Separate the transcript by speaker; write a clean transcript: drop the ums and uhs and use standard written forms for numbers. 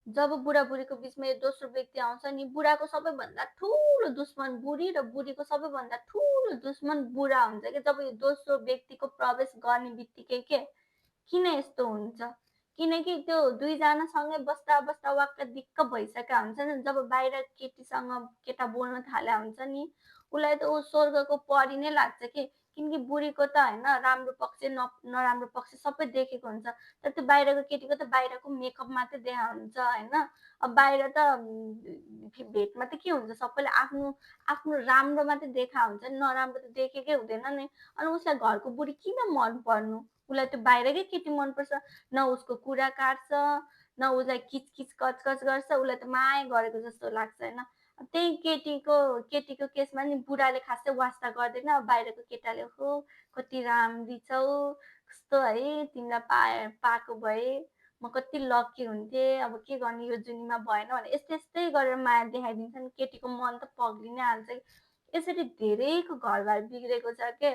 Speaker 1: जब बुढा-बुढीको बिचमा यो दोस्रो व्यक्ति आउँछ नि, बुढाको सबैभन्दा ठुलो दुश्मन बुढी र बुढीको सबैभन्दा ठुलो दुश्मन बुढा हुन्छ क्या। जब यो दोस्रो व्यक्तिको प्रवेश गर्ने बित्तिकै के किन यस्तो हुन्छ? किनकि त्यो 2 जना सँगै बस्दा वाक्क दिक्क भइसकेका हुन्छन्। जब बाहिर केटीसँग केटा बोल्न थाल्या हुन्छ नि, उसलाई त ऊ स्वर्गको परी नै लाग्छ के। किनकि बुढीको त होइन राम्रो पक्ष नराम्रो पक्ष सबै देखेको हुन्छ। तर त्यो बाहिरको केटीको त बाहिरको मेकअप मात्रै देखा हुन्छ होइन। अब बाहिर त भेटमा त के हुन्छ सबैले आफ्नो आफ्नो राम्रो मात्रै देखा हुन्छ नि, नराम्रो त देखेकै हुँदैन नि। अनि उसलाई घरको बुढी किन मन पर्नु? उसलाई त्यो बाहिरकै केटी मनपर्छ। न उसको कुरा काट्छ, न उसलाई किचकिच कचकच गर्छ, उसलाई त माया गरेको जस्तो लाग्छ होइन। त्यही केटीको केसमा नि बुढाले खासै वास्ता गर्दैन। अब बाहिरको केटाले "ओहो! कति राम्री छौ, कस्तो है तिमीलाई पाएको भए म कति लकी हुन्थेँ, अब के गर्ने यो जुनीमा भएन" भने यस्तै गरेर माया देखाइदिन्छन्। केटीको मन त पग्लिनै हाल्छ। यसरी धेरैको घरबार बिग्रेको छ के।